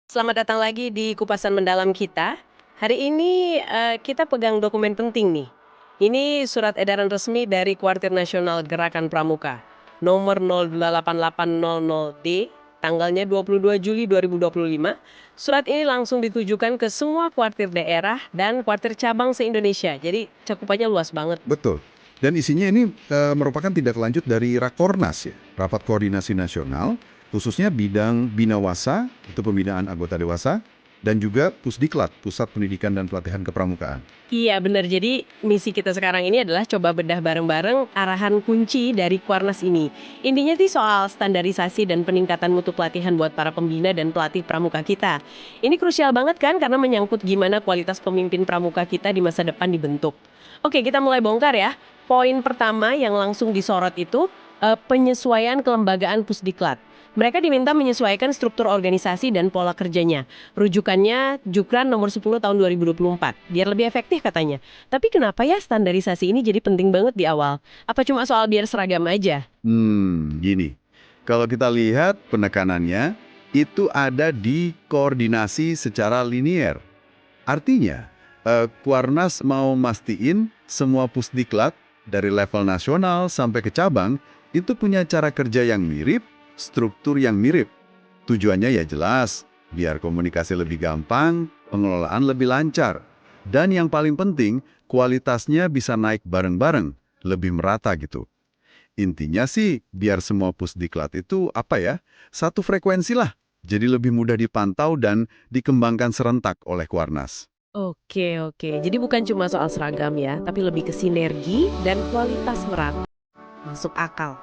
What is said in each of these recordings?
Selamat datang lagi di Kupasan Mendalam kita. Hari ini kita pegang dokumen penting nih. Ini surat edaran resmi dari Kuartir Nasional Gerakan Pramuka nomor 08800D tanggalnya 22 Juli 2025. Surat ini langsung ditujukan ke semua kuartir daerah dan kuartir cabang se-Indonesia. Jadi cakupannya luas banget. Betul. Dan isinya ini merupakan tindak lanjut dari Rakornas ya, Rapat Koordinasi Nasional, khususnya bidang Binawasa, itu pembinaan anggota dewasa, dan juga Pusdiklat, Pusat Pendidikan dan Pelatihan Kepramukaan. Iya benar, jadi misi kita sekarang ini adalah coba bedah bareng-bareng arahan kunci dari Kuarnas ini. Intinya sih soal standarisasi dan peningkatan mutu pelatihan buat para pembina dan pelatih pramuka kita. Ini krusial banget kan karena menyangkut gimana kualitas pemimpin pramuka kita di masa depan dibentuk. Oke, kita mulai bongkar ya. Poin pertama yang langsung disorot itu penyesuaian kelembagaan Pusdiklat. Mereka diminta menyesuaikan struktur organisasi dan pola kerjanya. Rujukannya Jukran nomor 10 tahun 2024, biar lebih efektif katanya. Tapi kenapa ya standarisasi ini jadi penting banget di awal? Apa cuma soal biar seragam aja? Gini, kalau kita lihat penekanannya, itu ada di koordinasi secara linier. Artinya, Kuarnas mau mastiin semua Pusdiklat dari level nasional sampai ke cabang itu punya cara kerja yang mirip, struktur yang mirip. Tujuannya ya jelas, biar komunikasi lebih gampang, pengelolaan lebih lancar. Dan yang paling penting, kualitasnya bisa naik bareng-bareng, lebih merata gitu. Intinya sih, biar semua Pusdiklat itu satu frekuensi lah. Jadi lebih mudah dipantau dan dikembangkan serentak oleh Kuarnas. Oke, oke. Jadi bukan cuma soal seragam ya, tapi lebih ke sinergi dan kualitas merata. Masuk akal.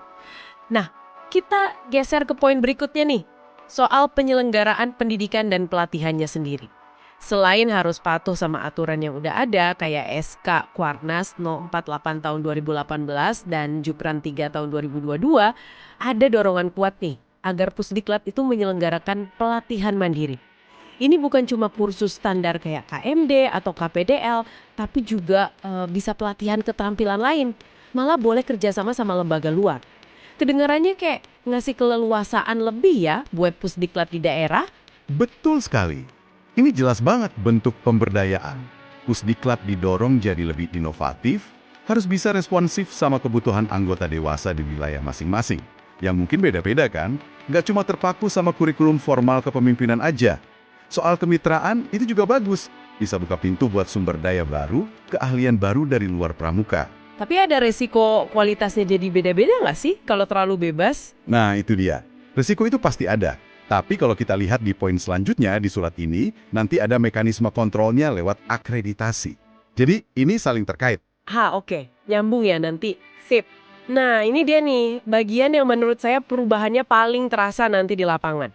Nah, kita geser ke poin berikutnya nih. Soal penyelenggaraan pendidikan dan pelatihannya sendiri. Selain harus patuh sama aturan yang udah ada kayak SK Kuarnas No. 48 tahun 2018 dan Jukran 3 tahun 2022, ada dorongan kuat nih agar Pusdiklat itu menyelenggarakan pelatihan mandiri. Ini bukan cuma kursus standar kayak KMD atau KPDL, tapi juga bisa pelatihan keterampilan lain. Malah boleh kerjasama sama lembaga luar. Kedengarannya kayak ngasih keleluasaan lebih ya buat Pusdiklat di daerah. Betul sekali. Ini jelas banget bentuk pemberdayaan. Pusdiklat didorong jadi lebih inovatif, harus bisa responsif sama kebutuhan anggota dewasa di wilayah masing-masing. Yang mungkin beda-beda kan? Nggak cuma terpaku sama kurikulum formal kepemimpinan aja. Soal kemitraan itu juga bagus. Bisa buka pintu buat sumber daya baru, keahlian baru dari luar pramuka. Tapi ada resiko kualitasnya jadi beda-beda nggak sih kalau terlalu bebas? Nah, itu dia. Risiko itu pasti ada. Tapi kalau kita lihat di poin selanjutnya di surat ini, nanti ada mekanisme kontrolnya lewat akreditasi. Jadi, ini saling terkait. Oke. Nyambung ya nanti. Sip. Nah, ini dia nih, bagian yang menurut saya perubahannya paling terasa nanti di lapangan.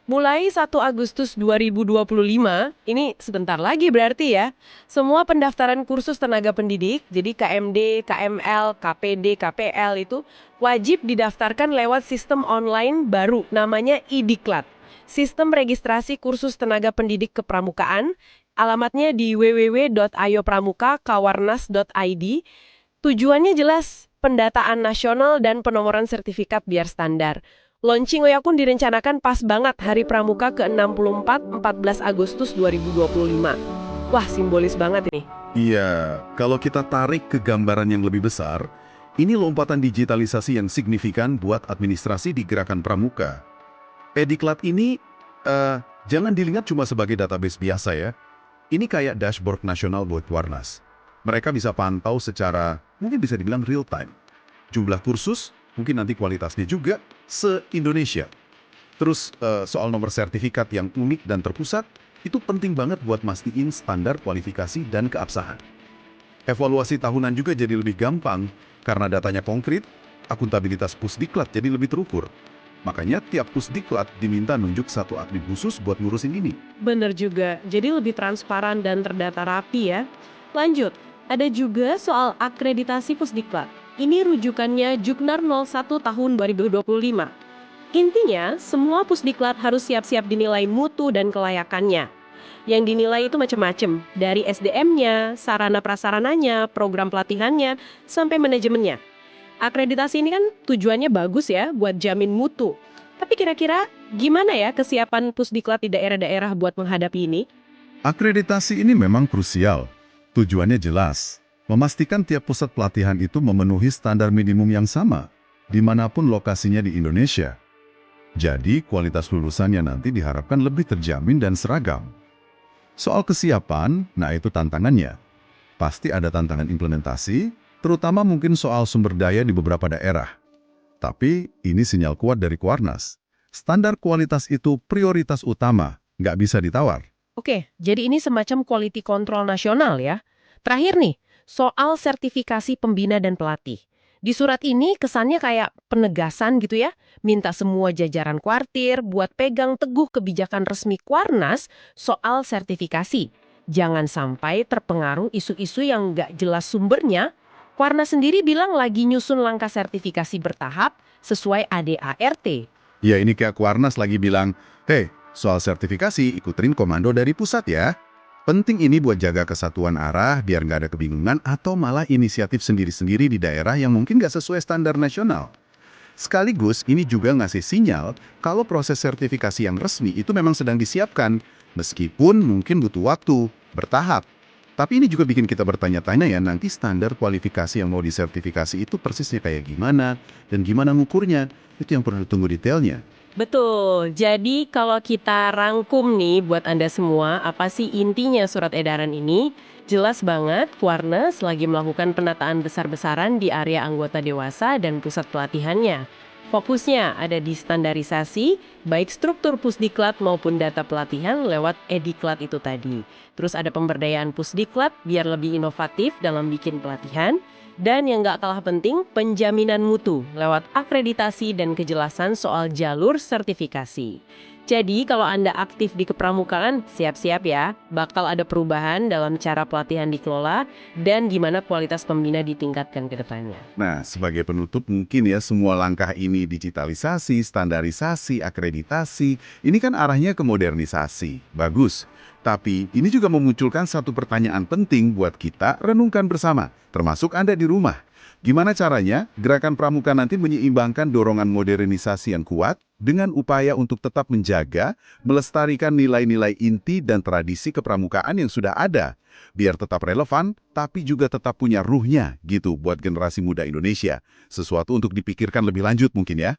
Mulai 1 Agustus 2025, ini sebentar lagi berarti ya, semua pendaftaran kursus tenaga pendidik, jadi KMD, KML, KPD, KPL itu wajib didaftarkan lewat sistem online baru namanya iDiklat. Sistem registrasi kursus tenaga pendidik kepramukaan, alamatnya di www.ayopramuka.kawarnas.id. Tujuannya jelas, pendataan nasional dan penomoran sertifikat biar standar. Launching OYA pun direncanakan pas banget Hari Pramuka ke-64, 14 Agustus 2025. Wah, simbolis banget ini. Iya, kalau kita tarik ke gambaran yang lebih besar, ini lompatan digitalisasi yang signifikan buat administrasi di Gerakan Pramuka. Ediklat ini jangan dilihat cuma sebagai database biasa ya. Ini kayak dashboard nasional buat Kuarnas. Mereka bisa pantau secara, mungkin bisa dibilang real time. Jumlah kursus, mungkin nanti kualitasnya juga, se-Indonesia. Terus soal nomor sertifikat yang unik dan terpusat, itu penting banget buat mastiin standar kualifikasi dan keabsahan. Evaluasi tahunan juga jadi lebih gampang, karena datanya konkret, akuntabilitas Pusdiklat jadi lebih terukur. Makanya tiap Pusdiklat diminta nunjuk satu admin khusus buat ngurusin ini. Bener juga, jadi lebih transparan dan terdata rapi ya. Lanjut, ada juga soal akreditasi Pusdiklat. Ini rujukannya Juknar 01 tahun 2025. Intinya, semua Pusdiklat harus siap-siap dinilai mutu dan kelayakannya. Yang dinilai itu macam-macam, dari SDM-nya, sarana prasarananya, program pelatihannya, sampai manajemennya. Akreditasi ini kan tujuannya bagus ya, buat jamin mutu. Tapi kira-kira gimana ya kesiapan Pusdiklat di daerah-daerah buat menghadapi ini? Akreditasi ini memang krusial. Tujuannya jelas, memastikan tiap pusat pelatihan itu memenuhi standar minimum yang sama, dimanapun lokasinya di Indonesia. Jadi, kualitas lulusannya nanti diharapkan lebih terjamin dan seragam. Soal kesiapan, nah itu tantangannya. Pasti ada tantangan implementasi, terutama mungkin soal sumber daya di beberapa daerah. Tapi, ini sinyal kuat dari Kuarnas. Standar kualitas itu prioritas utama, nggak bisa ditawar. Oke, jadi ini semacam quality control nasional ya. Terakhir nih, soal sertifikasi pembina dan pelatih. Di surat ini kesannya kayak penegasan gitu ya, minta semua jajaran kuartir buat pegang teguh kebijakan resmi Kuarnas soal sertifikasi. Jangan sampai terpengaruh isu-isu yang nggak jelas sumbernya. Kuarnas sendiri bilang lagi nyusun langkah sertifikasi bertahap sesuai ADART. Ya ini kayak Kuarnas lagi bilang, "Hei, soal sertifikasi ikutin komando dari pusat ya." Penting ini buat jaga kesatuan arah biar nggak ada kebingungan atau malah inisiatif sendiri-sendiri di daerah yang mungkin nggak sesuai standar nasional. Sekaligus ini juga ngasih sinyal kalau proses sertifikasi yang resmi itu memang sedang disiapkan, meskipun mungkin butuh waktu, bertahap. Tapi ini juga bikin kita bertanya-tanya ya, nanti standar kualifikasi yang mau disertifikasi itu persisnya kayak gimana, dan gimana ngukurnya, itu yang perlu ditunggu detailnya. Betul. Jadi kalau kita rangkum nih buat Anda semua, apa sih intinya surat edaran ini? Jelas banget, Kuarnas lagi melakukan penataan besar-besaran di area anggota dewasa dan pusat pelatihannya. Fokusnya ada di standarisasi, baik struktur Pusdiklat maupun data pelatihan lewat Ediklat itu tadi. Terus ada pemberdayaan Pusdiklat biar lebih inovatif dalam bikin pelatihan. Dan yang nggak kalah penting, penjaminan mutu lewat akreditasi dan kejelasan soal jalur sertifikasi. Jadi kalau Anda aktif di kepramukaan, siap-siap ya, bakal ada perubahan dalam cara pelatihan dikelola dan gimana kualitas pembina ditingkatkan ke depannya. Nah, sebagai penutup mungkin ya semua langkah ini digitalisasi, standarisasi, akreditasi, ini kan arahnya ke modernisasi. Bagus. Tapi ini juga memunculkan satu pertanyaan penting buat kita renungkan bersama, termasuk Anda di rumah. Gimana caranya gerakan pramuka nanti menyeimbangkan dorongan modernisasi yang kuat dengan upaya untuk tetap menjaga, melestarikan nilai-nilai inti dan tradisi kepramukaan yang sudah ada, biar tetap relevan, tapi juga tetap punya ruhnya gitu buat generasi muda Indonesia. Sesuatu untuk dipikirkan lebih lanjut mungkin ya.